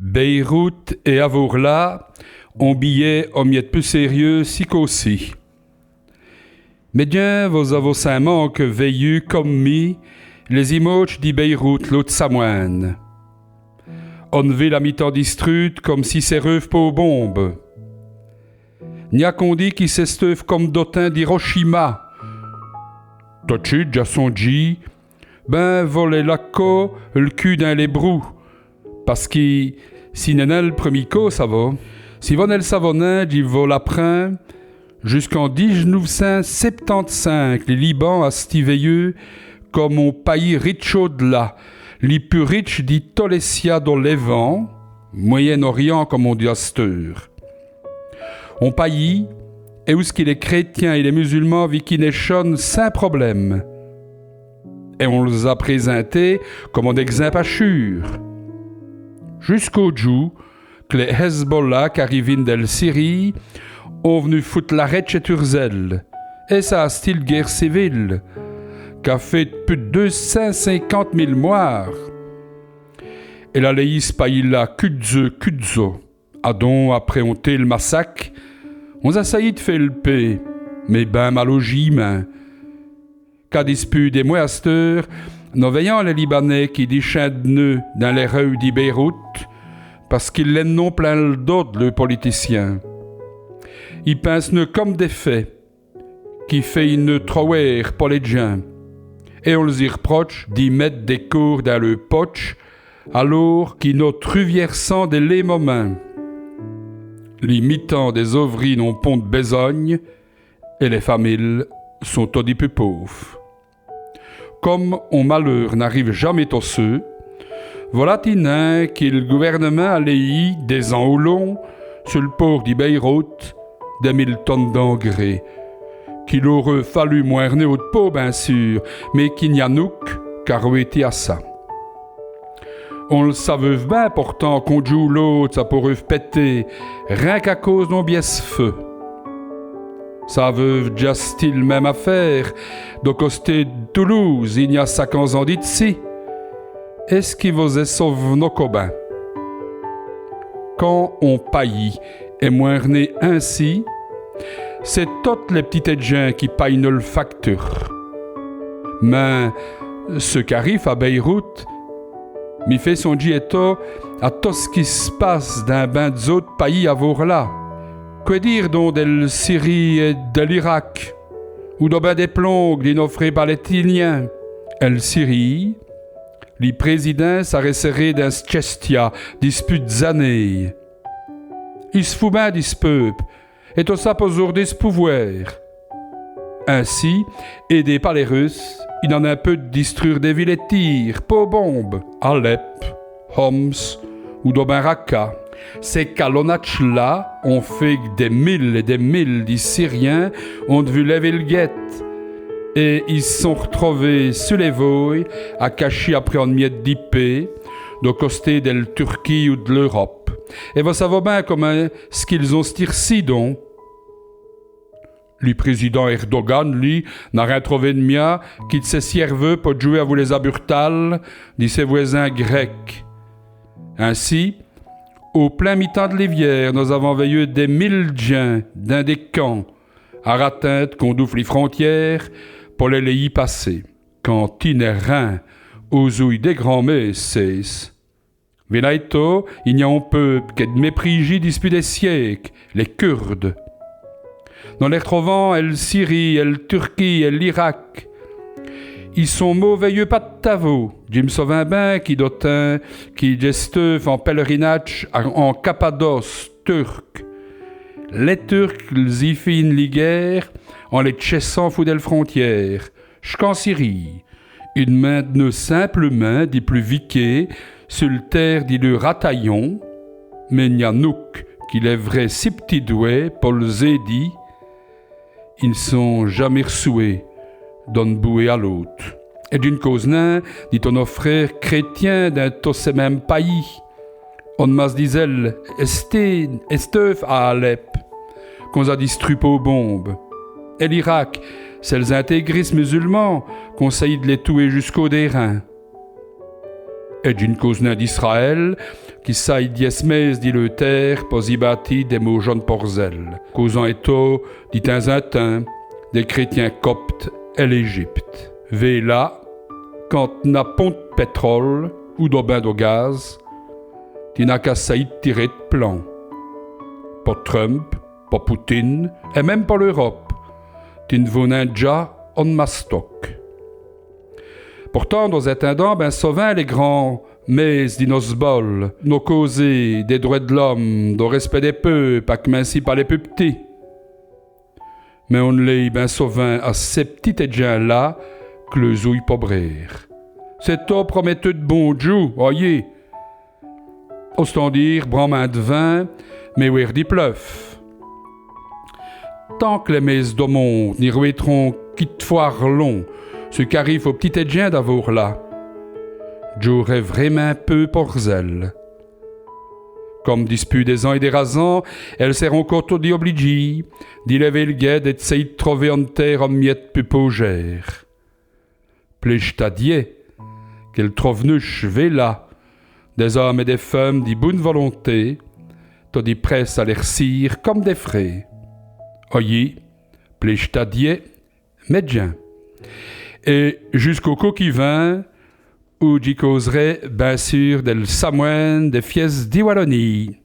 Beyrouth et Avourla, on billet au miette plus sérieux si qu'aussi. Mais bien, vos avocements que veillu comme mi, les images di Beyrouth l'autre samoine. On vit la mi-temps distrute comme si c'est reuve pour bombe. N'y a qu'on dit qui s'esteuve comme dotin d'Hiroshima. Tochi, Jasonji, ben volé la co, le cul d'un lébrou. Parce que si n'est le premier co, ça va. Si von el savonnage, il vaut l'apprend, jusqu'en 1975, les Liban a stiveilleux comme on pays richo de là, les plus riches dit Tolesia dans Levant, Moyen-Orient comme on dit Asteur. On pays, et où ce qu'il est chrétiens et les musulmans vikineshon sans problème. Et on les a présentés comme on exempachure. Jusqu'au jour que les Hezbollah qui arrivent de Syrie ont venu foutre l'arrêt chez Turzel. Et ça a style guerre civile, qui a fait plus de 250 000 morts. Et la Leïs Païla Kudzo, Adon après on le massacre, on a sailli de faire le paix, mais ben mal au gimin. Qu'à dispute des moisteurs, nous veillons les Libanais qui déchaînent de nœuds dans les rues de Beyrouth, parce qu'ils l'aiment non plein le dos de leurs politiciens. Ils pensent comme des faits, qui fait une trouer pour les gens. Et on les y reproche d'y mettre des cours dans le poche, alors qu'ils notre rivière sang des les moments. Les mitans des ouvriers n'ont pont de besogne, et les familles sont au des plus pauvres. Comme on malheur n'arrive jamais au ceux, voilà tinin que le gouvernement a léi des ans au long sur le port de Beyrouth des 1000 tonnes d'engrais, qu'il aurait fallu moerner au pot bien sûr, mais qu'il n'y a nous qu'à été à ça. On le savait bien pourtant qu'on joue l'autre, ça pourrait péter, rien qu'à cause d'un biais feu. Ça veut déjà style même affaire, de côté de Toulouse, il y a 50 ans d'ici. Est-ce qu'il vous est sauvé nos copains? Quand on paillit et moerné ainsi, c'est toutes les petites gens qui payent le facture. Mais ce qui arrive à Beyrouth, m'y fait son diéto à tout ce qui se passe dans ben d'autres pays à Vourla. Que dire donc de Syrie et de l'Irak, ou de ben des plombs qui n'offraient pas les Tiliens? El Syrie, les présidents s'arrêteraient dans Tchestia, dispute années. Ils se foutent bien de ce peuple, et tout ça pour aujourd'hui ce pouvoir. Ainsi, aidés par les Russes, il en a un peu de détruire des villes et tirs, pas bombes, Alep, Homs ou d'Oben Raqqa. Ces colonnades-là ont fait que des milles et des milles de Syriens ont vu lever le guette. Et ils se sont retrouvés sur les voies, à cacher après en miettes d'IP, de côté de la Turquie ou de l'Europe. Et vous savez bien comment ce qu'ils ont stirci donc. Le président Erdogan, lui, n'a rien trouvé de mieux qu'il se servait pour jouer à vous les aburtales de ses voisins grecs. Ainsi, au plein mi-temps de l'hiver, nous avons veillé des 1000 gens dans des camps, à ratteinte qu'on ouvre les frontières pour les y passer. Quand il n'est rien aux ouilles des grands-mères cessent. Venaito, il y a un peuple qui est de mépris dispute des siècles, les Kurdes. Dans les retrouvant, elle Syrie, elle Turquie, elle l'Irak. Ils sont mauvais pas de tavo. Jim Sauvin qui dotin, qui gesteuf en pèlerinage en Cappadoce, turc. Les Turcs, ils y fin les guerres, en les tchessant fou des frontières. Jusqu'en Syrie, une main de nos simples mains des plus viquées, sur le terre dit le rataillon, mais n'y a nouk qui lèverait si petits doigts pour le zédi. Ils sont jamais ressoués d'une bouée à l'autre. Et d'une cause nain, dit nos frères chrétiens d'un tous ces mêmes pays. On mas disait Esteuf à Alep, qu'on a détruit aux bombes. Et l'Irak, c'est les intégristes musulmans qu'on saillit de les tuer jusqu'au dérin. Et d'une cause nain d'Israël, qui saille dies mes dit le terre, posi bâti des mots jaunes porzel, causant eto, dit un des chrétiens coptes et l'Égypte. Ve là, quand n'a pont de pétrole ou d'aubain de gaz, tu n'as qu'à saillir tirer de plan. Pas Trump, pas Poutine, et même pas l'Europe. Tu ne vaux déjà en mastoc. Pourtant, dans un temps, ben sauvin les grands mais di nos bol, nos causés des droits de l'homme, du respect des peuples, pas que minci par les plus petits. Mais on l'est ben sauvin à ces petites gens là que le zouille pobrer. C'est toi prometteux de bon Dieu, voyez. Ostant dire, bras main de vin, mais où est pleuf. Tant que les messes de monde n'y rouetteront quitte foire long, ce qu'arrive aux petites gens d'avoir là, j'aurais vraiment peu pour elles. Comme dispute des ans et des rasants, elles seront encore tout obligées d'y lever le guet et d'essayer de trouver en terre en miettes pupogères. Plèche-tadier, qu'elles trouvent nuche là, des hommes et des femmes de bonne volonté, tandis pressent à les cire comme des frais. Oyez, plèche-tadier, médecin. Et jusqu'au coquivin, où j'y causerai, bien sûr, del Samoine, des fies d'Iwallonie.